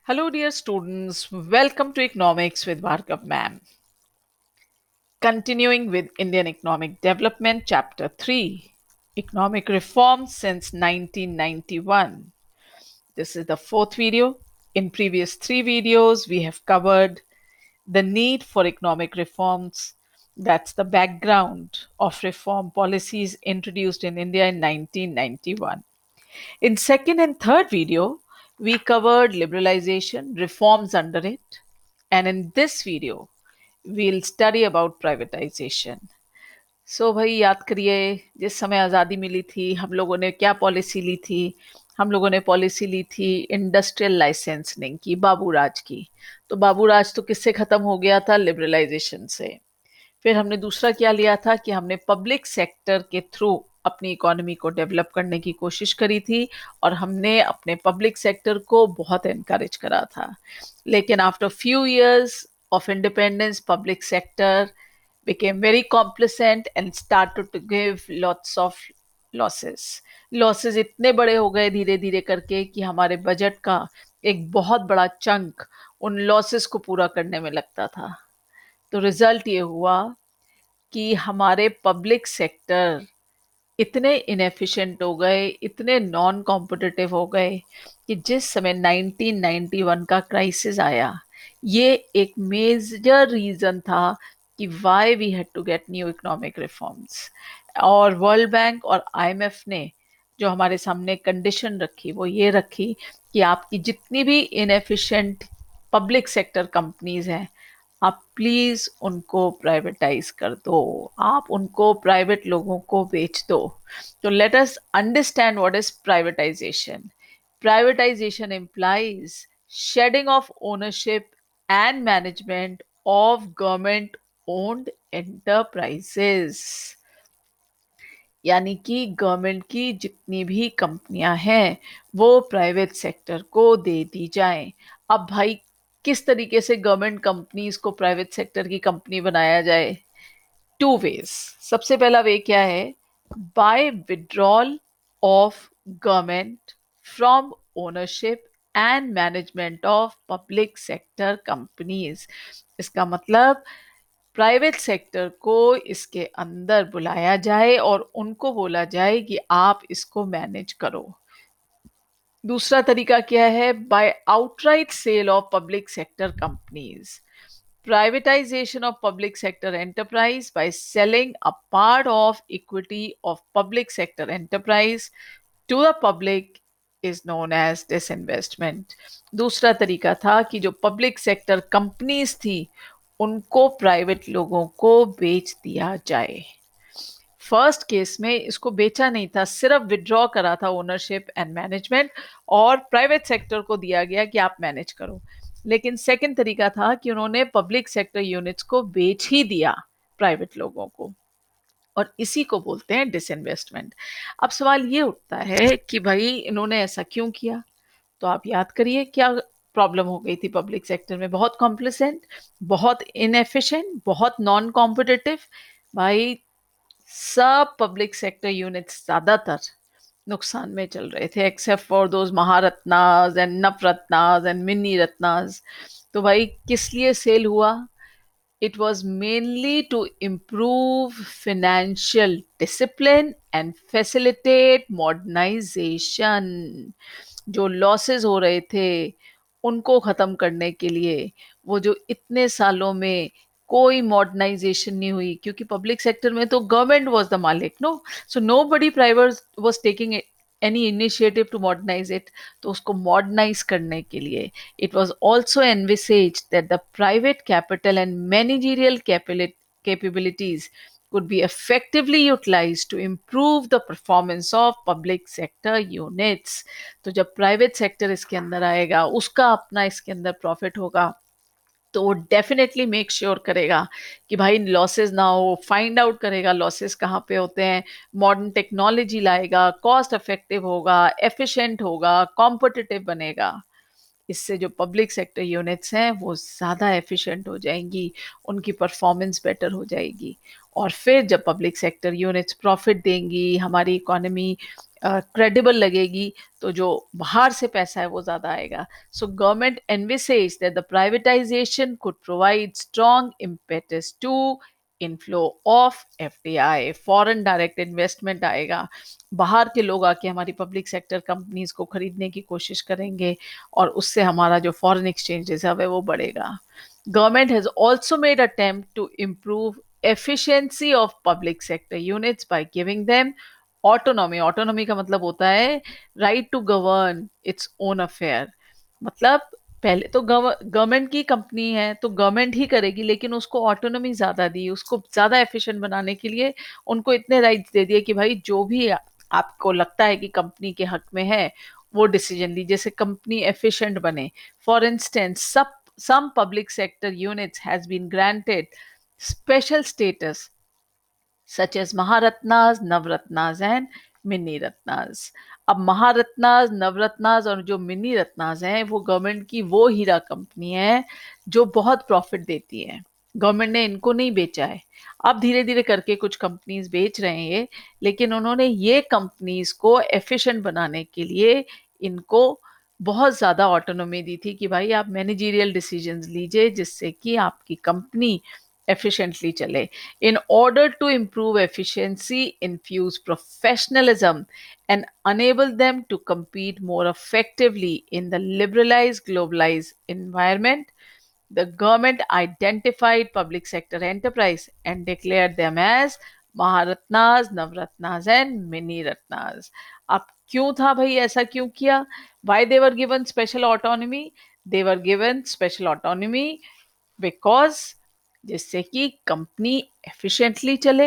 Hello, dear students. Welcome to Economics with Bhargav Ma'am. Continuing with Indian Economic Development, Chapter 3 Economic Reforms since 1991. This is the fourth video. In previous three videos, we have covered the need for economic reforms. That's the background of reform policies introduced in India in 1991. In second and third video, we covered liberalization, reforms under it, and in this video, we'll study about privatization. सो भाई याद करिए जिस समय आज़ादी मिली थी हम लोगों ने क्या पॉलिसी ली थी। हम लोगों ने पॉलिसी ली थी इंडस्ट्रियल लाइसेंसिंग की, बाबूराज की। तो बाबूराज तो किससे ख़त्म हो गया था? लिबरलाइजेशन से। फिर हमने दूसरा क्या लिया था कि हमने पब्लिक सेक्टर के थ्रू अपनी इकोनॉमी को डेवलप करने की कोशिश करी थी और हमने अपने पब्लिक सेक्टर को बहुत एनकरेज करा था। लेकिन after few years of independence, public sector became very complacent and started to give lots of losses. Losses इतने बड़े हो गए धीरे धीरे करके कि हमारे बजट का एक बहुत बड़ा चंक उन लॉसेस को पूरा करने में लगता था। तो रिजल्ट ये हुआ कि हमारे पब्लिक सेक्टर इतने इनएफिशिएंट हो गए, इतने नॉन कॉम्पिटिटिव हो गए कि जिस समय 1991 का क्राइसिस आया, ये एक मेजर रीजन था कि why we had to get new economic reforms. और वर्ल्ड बैंक और आईएमएफ ने जो हमारे सामने कंडीशन रखी वो ये रखी कि आपकी जितनी भी इनएफिशिएंट पब्लिक सेक्टर कंपनीज हैं, आप प्लीज उनको प्राइवेटाइज कर दो, आप उनको प्राइवेट लोगों को बेच दो। तो let us understand what is privatisation. Privatisation implies shedding of ownership and management of government owned enterprises। यानी कि गवर्नमेंट की जितनी भी कंपनियां हैं वो प्राइवेट सेक्टर को दे दी जाएं। अब भाई किस तरीके से गवर्नमेंट कंपनीज को प्राइवेट सेक्टर की कंपनी बनाया जाए? Two ways. सबसे पहला वे क्या है? By withdrawal of government from ownership and management of public sector companies. इसका मतलब प्राइवेट सेक्टर को इसके अंदर बुलाया जाए और उनको बोला जाए कि आप इसको मैनेज करो। दूसरा तरीका क्या है? By outright sale of public sector companies. Privatization of public sector enterprise by selling a part of equity of public sector enterprise to the public is known as disinvestment। दूसरा तरीका था कि जो पब्लिक सेक्टर कंपनीज थी उनको private लोगों को बेच दिया जाए। फर्स्ट केस में इसको बेचा नहीं था, सिर्फ विड्रॉ करा था ओनरशिप एंड मैनेजमेंट और प्राइवेट सेक्टर को दिया गया कि आप मैनेज करो। लेकिन सेकंड तरीका था कि उन्होंने पब्लिक सेक्टर यूनिट्स को बेच ही दिया प्राइवेट लोगों को, और इसी को बोलते हैं डिसइन्वेस्टमेंट। अब सवाल ये उठता है कि भाई इन्होंने ऐसा क्यों किया? तो आप याद करिए क्या प्रॉब्लम हो गई थी पब्लिक सेक्टर में? बहुत कॉम्प्लिसेंट, बहुत इनएफिशिएंट, बहुत नॉन कॉम्पिटिटिव। भाई सब पब्लिक सेक्टर यूनिट्स ज्यादातर नुकसान में चल रहे थे except for those Maharatnas and Navratnas and mini ratnas. तो भाई किस लिए सेल हुआ? it was mainly to improve financial discipline and facilitate modernization। जो लॉसेस हो रहे थे उनको खत्म करने के लिए, वो जो इतने सालों में कोई मॉडर्नाइजेशन नहीं हुई, क्योंकि पब्लिक सेक्टर में तो गवर्नमेंट वाज द मालिक, no, so nobody private was taking any initiative to modernise it. तो उसको मॉडर्नाइज करने के लिए it was also envisaged that the private capital and managerial capabilities could be effectively utilized to improve the performance of public sector units। तो जब private sector इसके अंदर आएगा, उसका अपना इसके अंदर प्रॉफिट होगा, तो वो डेफिनेटली मेक श्योर करेगा कि भाई लॉसेस ना हो, फाइंड आउट करेगा लॉसेस कहाँ पे होते हैं, मॉडर्न टेक्नोलॉजी लाएगा, कॉस्ट इफेक्टिव होगा, एफिशिएंट होगा, कॉम्पिटिटिव बनेगा। इससे जो पब्लिक सेक्टर यूनिट्स हैं वो ज़्यादा एफिशिएंट हो जाएंगी, उनकी परफॉर्मेंस बेटर हो जाएगी। और फिर जब पब्लिक सेक्टर यूनिट्स प्रॉफिट देंगी, हमारी इकोनॉमी क्रेडिबल लगेगी, तो जो बाहर से पैसा है वो ज्यादा आएगा. So government envisaged that the privatization could provide strong impetus to inflow of FDI, foreign direct investment आएगा. बाहर के लोग आके हमारी पब्लिक सेक्टर कंपनीज को खरीदने की कोशिश करेंगे और उससे हमारा जो फॉरेन एक्सचेंज रिजर्व है वो बढ़ेगा. Government has also made attempt to improve efficiency of public sector units by giving them autonomy. Autonomy का मतलब होता है right to govern its own affair. मतलब पहले तो गवर्नमेंट की कंपनी है तो गवर्नमेंट ही करेगी, लेकिन उसको ऑटोनॉमी ज्यादा दी, उसको ज्यादा एफिशिएंट बनाने के लिए उनको इतने राइट्स दे दिए कि भाई जो भी आपको लगता है कि कंपनी के हक में है वो डिसीजन लीजिए, जैसे कंपनी एफिशिएंट बने. For instance some public sector units has been granted special status such as Maharatnas, Navratnas and Mini Ratnas. अब महारत्नाज, नवरत्नाज और जो मिनी रत्नाज हैं वो गवर्नमेंट की वो हीरा कंपनी है जो बहुत प्रॉफिट देती है. गवर्नमेंट ने इनको नहीं बेचा है. अब धीरे धीरे करके कुछ कंपनीज बेच रहे हैं ये, लेकिन उन्होंने ये कंपनीज को एफिशिएंट बनाने के लिए इनको बहुत ज्यादा ऑटोनॉमी दी थी कि भाई आप मैनेजरियल डिसीजंस लीजिए जिससे कि आपकी company efficiently chale. In order to improve efficiency, infuse professionalism, and enable them to compete more effectively in the liberalized, globalized environment, the government identified public sector enterprise and declared them as Maharatnas, Navratnas, and Mini Ratnas. अब क्यों था भाई, ऐसा क्यों किया? Why they were given special autonomy? They were given special autonomy because जिससे कि company efficiently चले,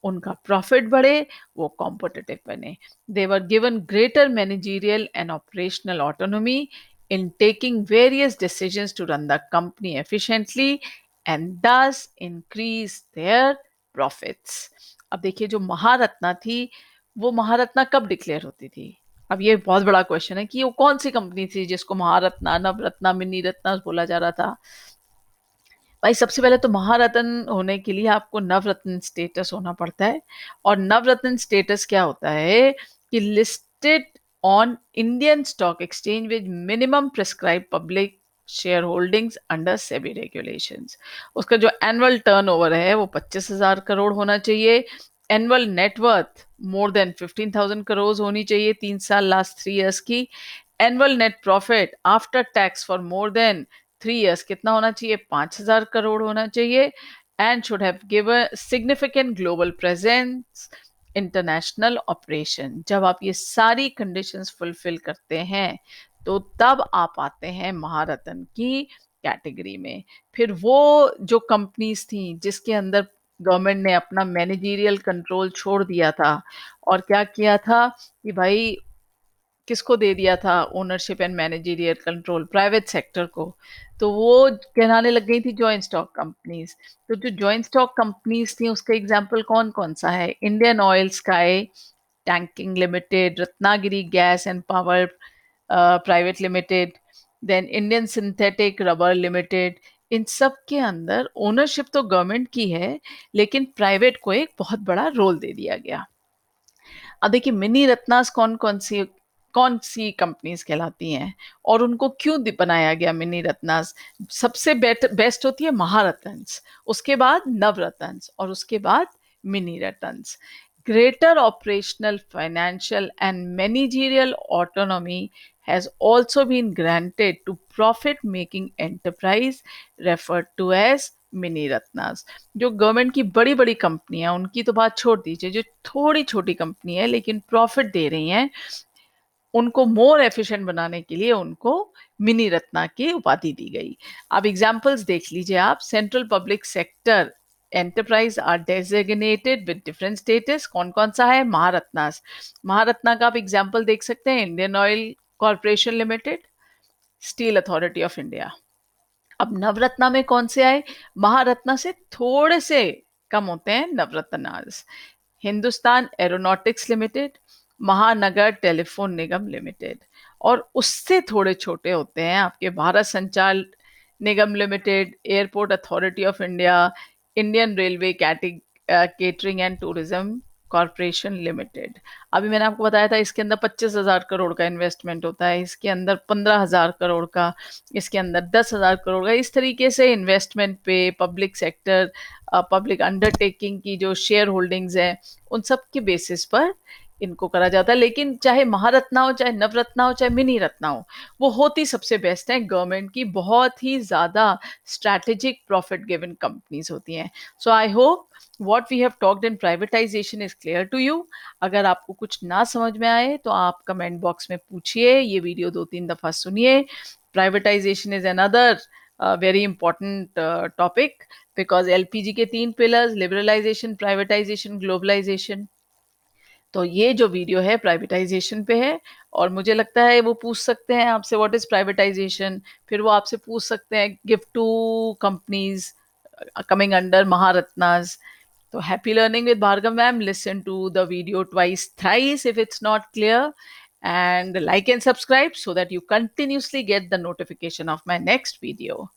उनका प्रॉफिट बढ़े, वो कॉम्पिटिटिव बने. They were given greater managerial and operational autonomy in taking various decisions to run the company efficiently and thus increase their profits. अब देखिए जो महारत्ना थी वो महारत्ना कब डिक्लेयर होती थी? अब ये बहुत बड़ा क्वेश्चन है कि वो कौन सी कंपनी थी जिसको महारत्ना, नवरत्ना, मिनी रत्ना बोला जा रहा था. भाई सबसे पहले तो महारत्न होने के लिए आपको नवरत्न स्टेटस होना पड़ता है. और नवरत्न स्टेटस क्या होता है कि listed on Indian stock exchange with minimum prescribe public share holdings under SEBI regulations. उसका जो एनुअल टर्नओवर है वो 25,000 करोड़ होना चाहिए. Annual net worth more than 15,000 crore होनी चाहिए 3 साल लास्ट 3 इयर्स की. Annual net profit after tax for more than 3 years कितना होना चाहिए? 5,000 करोड़ होना चाहिए. And should have given significant global presence, international operation. जब आप ये सारी कंडीशंस फुलफिल करते हैं तो तब आप आते हैं महारत्न की कैटेगरी में. फिर वो जो कंपनीज थी जिसके अंदर गवर्नमेंट ने अपना मैनेजरियल कंट्रोल छोड़ दिया था और क्या किया था कि भाई किसको दे दिया था ownership and managerial control? Private sector को. तो वो कहलाने लग गई थी जॉइंट स्टॉक कंपनीज. तो जो जॉइंट स्टॉक कंपनीज थी उसका एग्जांपल कौन कौन सा है? Indian oil, sky tanking limited, Ratnagiri gas and power private limited, then Indian synthetic rubber limited. इन सब के अंदर ओनरशिप तो गवर्नमेंट की है, लेकिन प्राइवेट को एक बहुत बड़ा रोल दे दिया गया. अब देखिए मिनी रत्नास कौन सी कंपनीज कहलाती हैं और उनको क्यों बनाया गया मिनी रत्नास? सबसे बेस्ट होती है महारत्न्स, उसके बाद नवरत्न्स और उसके बाद mini रत्न्स. Greater operational, financial, and managerial autonomy has also been granted to profit-making enterprise referred to as mini Ratnas. जो गवर्नमेंट की बड़ी बड़ी कंपनियां उनकी तो बात छोड़ दीजिए, जो थोड़ी छोटी कंपनी है लेकिन प्रॉफिट दे रही हैं उनको मोर एफिशिएंट बनाने के लिए उनको मिनी रत्ना की उपाधि दी गई. अब एग्जांपल्स देख लीजिए आप. Central public sector enterprise are designated with different status. कौन कौन सा है? महारत्नास. महारत्ना का आप एग्जांपल देख सकते हैं Indian oil corporation limited, steel authority of India. अब नवरत्ना में कौन से आए? महारत्ना से थोड़े से कम होते हैं Navratnas. Hindustan aeronautics limited, Mahanagar telephone Nigam limited. और उससे थोड़े छोटे होते हैं आपके Bharat Sanchar Nigam limited, airport authority of India, Indian railway catering and tourism corporation limited. अभी मैंने आपको बताया था इसके अंदर 25,000 करोड़ का इन्वेस्टमेंट होता है, इसके अंदर 15,000 करोड़ का, इसके अंदर 10,000 करोड़ का। इस तरीके से इन्वेस्टमेंट पे पब्लिक सेक्टर, पब्लिक अंडरटेकिंग की जो शेयर होल्डिंग्स हैं उन सब के बेसिस पर इनको करा जाता है। लेकिन चाहे महारत्ना हो, चाहे नवरत्ना हो, चाहे मिनी रत्ना हो, वो होती सबसे बेस्ट है गवर्नमेंट की बहुत ही ज़्यादा स्ट्रैटेजिक प्रॉफिट गिवन कंपनीज होती हैं। So I hope what we have talked in privatization is clear to you। अगर आपको कुछ ना समझ में आए तो आप कमेंट बॉक्स में पूछिए, ये वीडियो 2-3 दफ़ा सुनिए। Privatisation is another very important topic, because LPG के 3 पिलर्स, लिबरलाइजेशन, प्राइवेटाइजेशन, ग्लोबलाइजेशन। तो ये जो वीडियो है प्राइवेटाइजेशन पे है, और मुझे लगता है वो पूछ सकते हैं आपसे व्हाट इज प्राइवेटाइजेशन, फिर वो आपसे पूछ सकते हैं gift two companies coming under Maharatnas. So happy learning with Bhargav ma'am. Listen to the video twice, thrice if it's not clear, and like and subscribe so that you continuously get the notification of my next video.